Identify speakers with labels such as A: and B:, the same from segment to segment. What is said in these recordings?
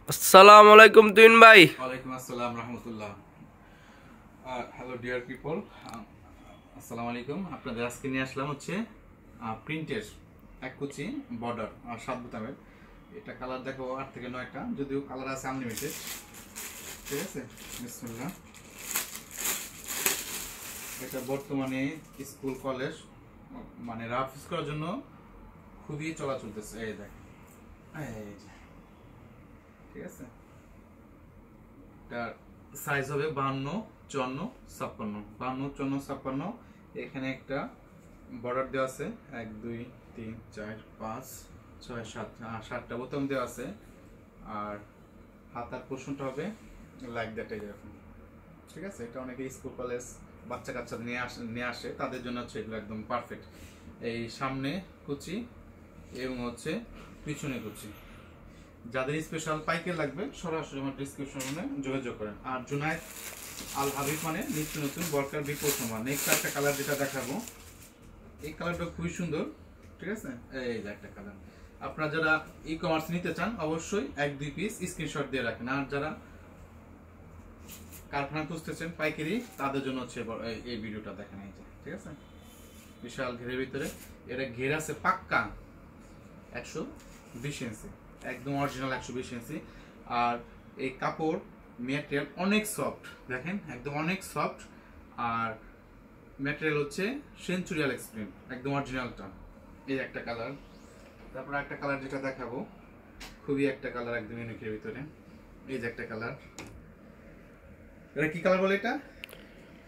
A: আসসালামু আলাইকুম তুইন ভাই।
B: ওয়ালাইকুম আসসালাম রহমতুল্লাহ। হ্যালো ডিয়ার পিপল, আসসালামু আলাইকুম। আপনাদের আজকে নিয়ে আসলাম হচ্ছে প্রিন্টের এক কুচি বর্ডার আর 7 বোতামের। এটা কালার দেখো 8 থেকে 9টা, যদিও কালার আছে আনলিমিটেড। ঠিক আছে, বিসমিল্লাহ। এটা বর্তমানে স্কুল কলেজ মানে রাফ ইউজ করার জন্য খুবই চলা চলতেছে। এই দেখ, এই যে, ঠিক আছে। তার সাইজ হবে 52, 54, 56। 52, 54, 56। এখানে একটা বর্ডার দেওয়া আছে 1 2 3 4 5 6 7 7টা বোতাম দেওয়া আছে। আর হাতার পোর্শনটা হবে লাইক দ্যাট, এরকম। ঠিক আছে, এটা অনেকে স্কুল কলেজ বাচ্চা কাচ্চা নিয়ে আসে, তাদের জন্য হচ্ছে এগুলো একদম পারফেক্ট। এই সামনে কুচি এবং হচ্ছে পিছনে কুচি। যাদের স্পেশাল পাইকারি লাগবে সরাসরি আমার ডিসক্রিপশনে যোগাযোগ করেন। আর জুনায়েদ আল হাবিব মানে নিত্য নতুন বরকার বিপুল সমান। নেক্সট একটা কালার যেটা দেখাবো, এই কালারটা খুবই সুন্দর। ঠিক আছে, এই যে একটা কালার। আপনারা যারা ই কমার্স নিতে চান অবশ্যই 1-2 পিস স্ক্রিনশট দিয়ে রাখেন। আর যারা কারখানা খুঁজতেছেন পাইকারি, তাদের জন্য হচ্ছে এই ভিডিওটা দেখেন। এই যে, ঠিক আছে, বিশাল ঘেরের ভিতরে। এটা ঘের আছে পাক্কা 120 ইঞ্চি, একদম অরিজিনাল 120 ইঞ্চি। আর এই কাপড় ম্যাটেরিয়াল অনেক সফট, দেখেন একদম অনেক সফট। আর ম্যাটেরিয়াল হচ্ছে সেঞ্চুরিয়াল এক্সপ্রিম, একদম অরিজিনালটা। এই একটা কালার। তারপর একটা কালার যেটা দেখাবো, খুবই একটা কালার একদম ইউনিকের ভিতরে। এই যে একটা কালার, এটা কি কালার বলে? এটা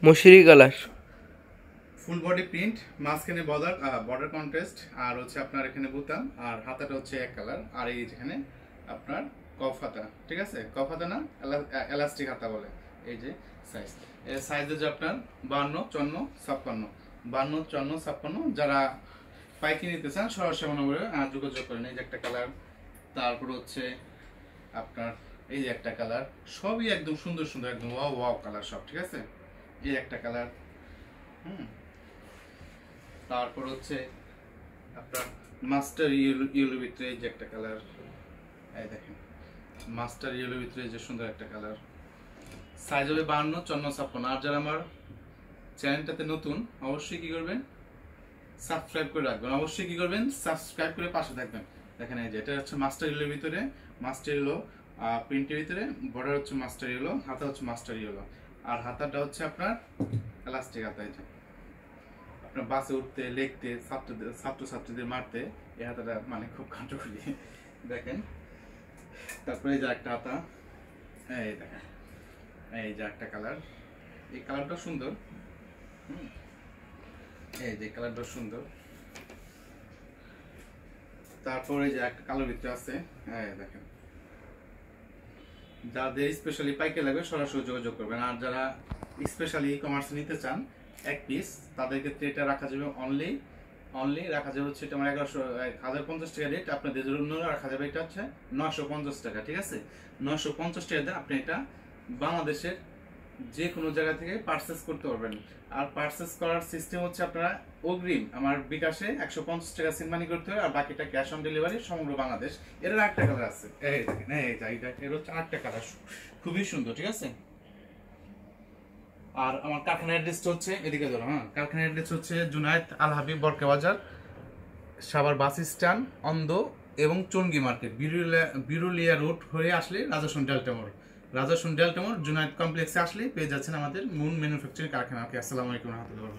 A: মশিরি কালার,
B: ফুল বডি প্রিন্ট, মাঝখানে বর্ডার কন্ট্রাস্ট, আর হচ্ছে আপনার এখানে বোতাম, আর হাতাটা হচ্ছে এক কালার। আর এই যেখানে আপনার কফ হাতা, ঠিক আছে, কফ হাতা না, এলাস্টিক হাতা বলে। এই যে সাইজ, এই সাইজ হচ্ছে আপনার 52, 54, 56। 52, 54, 56 যারা পাইকারি নিতে চান সরাসরি মনে করে যোগাযোগ করেন। এই যে একটা কালার। তারপর হচ্ছে আপনার এই যে একটা কালার। সবই একদম সুন্দর সুন্দর, একদম ওয়াও ওয়াও কালার সব। ঠিক আছে, এই একটা কালার। তারপর হচ্ছে আপনার মাস্টার ইয়েলোর ভিতরে এই যে একটা কালার। এই দেখেন, মাস্টার ইয়েলোর ভিতরে যে সুন্দর একটা কালার। সাইজ হবে 52, 54, 56। আর যারা আমার চ্যানেলটাতে নতুন অবশ্যই কি করবেন, সাবস্ক্রাইব করে রাখবেন। অবশ্যই কি করবেন, সাবস্ক্রাইব করে পাশে থাকবেন। দেখেন এই যে এটা হচ্ছে মাস্টার ইয়েলোর ভিতরে, মাস্টার ইয়েলো প্রিন্টের ভিতরে। বর্ডার হচ্ছে মাস্টার ইয়েলো, হাতা হচ্ছে মাস্টার ইয়েলো। আর হাতাটা হচ্ছে আপনার এলাস্টিক হাতা। এই যে আপনার বাসে উঠতে, লিখতে, ছাত্রছাত্রীদের মারতে এই হাতাটা মানে খুব কার্যকরী। দেখেন, তারপরে এই যে একটা হাতা। এই দেখেন, এই যে একটা কালার। এই কালারটা সুন্দর। এই যে কালারটা সুন্দর। তারপরে এই যে একটা কালো ভিতরে আছে। এই দেখেন, যাদের স্পেশালি পাইকারি লাগবে সরাসরি যোগাযোগ করবেন। আর যারা স্পেশালি ই কমার্স নিতে চান 1 পিস, তাদের ক্ষেত্রে এটা রাখা যাবে অনলি রাখা যাবে হচ্ছে, এটা আমার 1050 টাকা রেট। আপনাদের জন্য রাখা যাবে এটা হচ্ছে 950 টাকা। ঠিক আছে, 950 টাকা দিয়ে আপনি এটা বাংলাদেশের যে কোনো জায়গা থেকে পারচেস করতে পারবেন। আর পারচেস করার সিস্টেম হচ্ছে আপনারা অগ্রিম আমার বিকাশে 150 টাকা সিনমানি করতে হবে, আর বাকিটা ক্যাশ অন ডেলিভারি সমগ্র বাংলাদেশ। এর আরেকটা কালার আছে, এই দেখেন, এর হচ্ছে আরেকটা কালার, খুবই সুন্দর। ঠিক আছে, আর আমার কারখানার অ্যাড্রেসটা হচ্ছে এদিকে ধরো। হ্যাঁ, কারখানার অ্যাড্রেস হচ্ছে জুনায়েদ আল হাবিব বরকা বাজার, সাভার বাস স্ট্যান্ড, অন্ধ এবং চঙ্গি মার্কেট, বিরুলিয়া রোড হয়ে আসলে রাজাসন ডেল্টামোর জুনায়েদ কমপ্লেক্সে আসলে পেয়ে যাচ্ছেন আমাদের মুন ম্যানুফ্যাকচারিং কারখানা। আসসালামু আলাইকুম রহমতুল্লাহ।